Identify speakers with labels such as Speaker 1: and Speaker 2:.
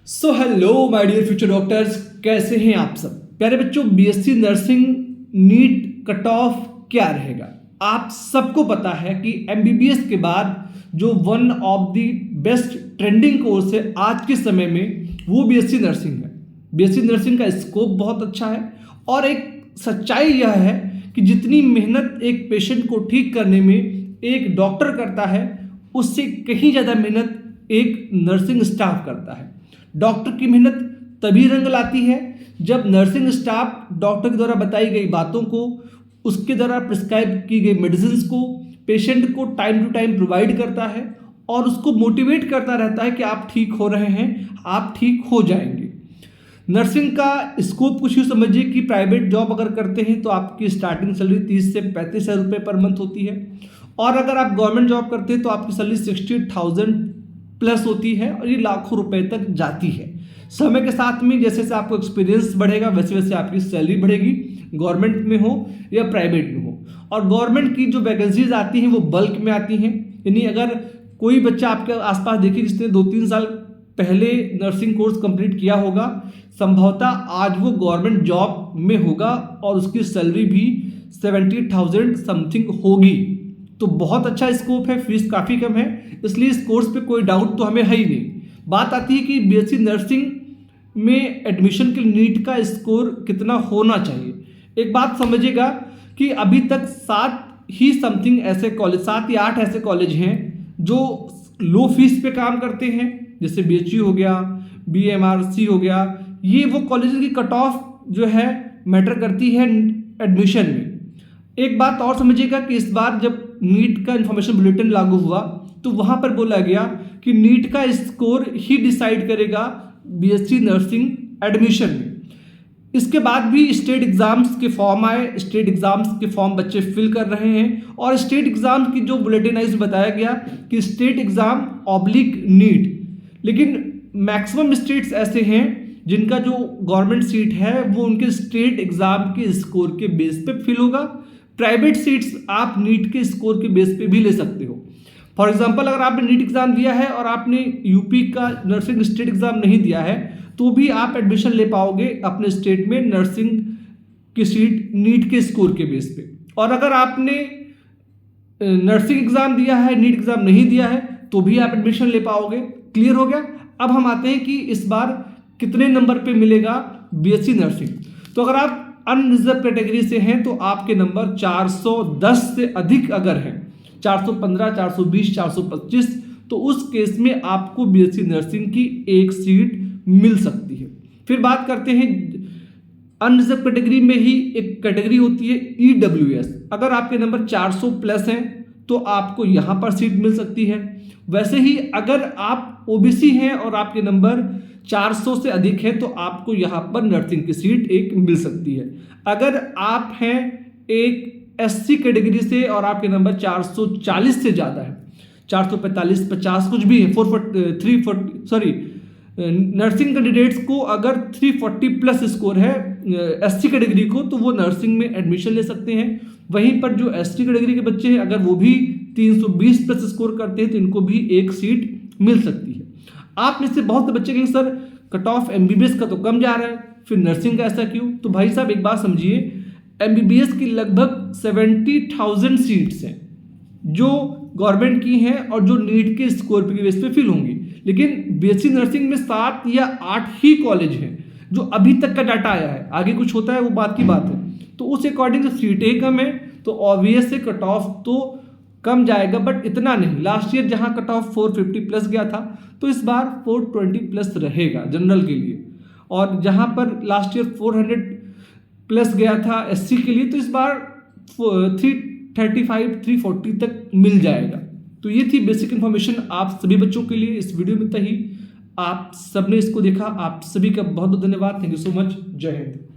Speaker 1: So hello my dear future doctors, कैसे हैं आप सब प्यारे बच्चों। BSc nursing NEET cut off क्या रहेगा? आप सबको पता है कि एमबीबीएस के बाद जो one of the best trending course है आज के समय में वो बीएससी नर्सिंग है। बीएससी नर्सिंग का स्कोप बहुत अच्छा है और एक सच्चाई यह है कि जितनी मेहनत एक पेशेंट को ठीक करने में एक डॉक्टर करता है उससे कहीं ज़्यादा मेहनत एक नर्सिंग स्टाफ करता है। डॉक्टर की मेहनत तभी रंग लाती है जब नर्सिंग स्टाफ डॉक्टर के द्वारा बताई गई बातों को, उसके द्वारा प्रिस्क्राइब की गई मेडिसिन को पेशेंट को टाइम टू टाइम प्रोवाइड करता है और उसको मोटिवेट करता रहता है कि आप ठीक हो रहे हैं, आप ठीक हो जाएंगे। नर्सिंग का स्कोप कुछ यूँ समझिए कि प्राइवेट जॉब अगर करते हैं तो आपकी स्टार्टिंग सैलरी 30 से 35 हज़ार रुपये पर मंथ होती है और अगर आप गवर्नमेंट जॉब करते हैं तो आपकी सैलरी 60,000 प्लस होती है और ये लाखों रुपए तक जाती है। समय के साथ में जैसे जैसे आपको एक्सपीरियंस बढ़ेगा वैसे वैसे आपकी सैलरी बढ़ेगी, गवर्नमेंट में हो या प्राइवेट में हो। और गवर्नमेंट की जो वैकेंसीज आती हैं वो बल्क में आती हैं, यानी अगर कोई बच्चा आपके आसपास देखिए जिसने 2-3 साल पहले नर्सिंग कोर्स कंप्लीट किया होगा, संभवतः आज वो गवर्नमेंट जॉब में होगा और उसकी सैलरी भी 70,000 समथिंग होगी। तो बहुत अच्छा स्कोप है, फीस काफ़ी कम है, इसलिए इस कोर्स पे कोई डाउट तो हमें है ही नहीं। बात आती है कि बीएससी नर्सिंग में एडमिशन के लिए नीट का स्कोर कितना होना चाहिए। एक बात समझिएगा कि अभी तक 7 या 8 ऐसे कॉलेज हैं जो लो फीस पे काम करते हैं, जैसे बीएचयू हो गया, बीएमआरसी हो गया। ये वो कॉलेज की कट ऑफ जो है मैटर करती है एडमिशन में। एक बात और समझिएगा कि इस बार जब नीट का इंफॉर्मेशन बुलेटिन लागू हुआ तो वहां पर बोला गया कि नीट का स्कोर ही डिसाइड करेगा बीएससी नर्सिंग एडमिशन में। इसके बाद भी स्टेट एग्जाम्स के फॉर्म आए, स्टेट एग्जाम्स के फॉर्म बच्चे फिल कर रहे हैं और स्टेट एग्जाम की जो बुलेटिन आई उसमें बताया गया कि स्टेट एग्जाम ऑब्लिक नीट। लेकिन मैक्सिमम स्टेट्स ऐसे हैं जिनका जो गवर्नमेंट सीट है वो उनके स्टेट एग्जाम के स्कोर के बेस पे फिल होगा। प्राइवेट सीट्स आप नीट के स्कोर के बेस पे भी ले सकते हो। फॉर एग्जांपल अगर आपने नीट एग्जाम दिया है और आपने यूपी का नर्सिंग स्टेट एग्जाम नहीं दिया है तो भी आप एडमिशन ले पाओगे अपने स्टेट में नर्सिंग की सीट नीट के स्कोर के बेस पे। और अगर आपने नर्सिंग एग्जाम दिया है, नीट एग्जाम नहीं दिया है तो भी आप एडमिशन ले पाओगे। क्लियर हो गया? अब हम आते हैं कि इस बार कितने नंबर पे मिलेगा बीएससी नर्सिंग। तो अगर आप अनरिजर्व कैटेगरी से हैं तो आपके नंबर 410 से अधिक अगर हैं, 415, 420, 425, तो उस केस में आपको बीएससी नर्सिंग की एक सीट मिल सकती है। फिर बात करते हैं अनरिजर्व कैटेगरी में ही एक कैटेगरी होती है ईडब्ल्यूएस। अगर आपके नंबर 400 प्लस हैं तो आपको यहाँ पर सीट मिल सकती है। वैसे ही अगर आप ओबीसी हैं और आपके नंबर 400 से अधिक है तो आपको यहाँ पर नर्सिंग की सीट एक मिल सकती है। अगर आप हैं एक एससी कैटेगरी से और आपके नंबर 440 से ज़्यादा है, 445, 50 कुछ भी है, 340 नर्सिंग कैंडिडेट्स को अगर 340 प्लस स्कोर है एससी कैटेगरी को तो वो नर्सिंग में एडमिशन ले सकते हैं। वहीं पर जो एसटी कैटेगरी के बच्चे हैं अगर वो भी 320 प्लस स्कोर करते हैं तो इनको भी एक सीट मिल सकती है। आप में से बहुत से बच्चे कहेंगे सर कट ऑफ एमबीबीएस का तो कम जा रहा है, फिर नर्सिंग का ऐसा क्यों? तो भाई साहब एक बात समझिए, एमबीबीएस की लगभग 70,000 सीट्स हैं जो गवर्नमेंट की हैं और जो नीट के स्कोर के बेस पे फिल होंगी। लेकिन बीएससी नर्सिंग में 7 या 8 ही कॉलेज हैं जो अभी तक का डाटा आया है, आगे कुछ होता है वो बात की बात है। तो उस अकॉर्डिंग से सीटें कम है तो ऑब्वियस से कट ऑफ तो कम जाएगा, बट इतना नहीं। लास्ट ईयर जहां कट ऑफ 450 प्लस गया था तो इस बार 420 प्लस रहेगा जनरल के लिए, और जहां पर लास्ट ईयर 400 प्लस गया था एससी के लिए तो इस बार 335, 340 तक मिल जाएगा। तो ये थी बेसिक इन्फॉर्मेशन आप सभी बच्चों के लिए इस वीडियो में। तही आप सबने इसको देखा, आप सभी का बहुत बहुत धन्यवाद। Thank you so much. जय हिंद।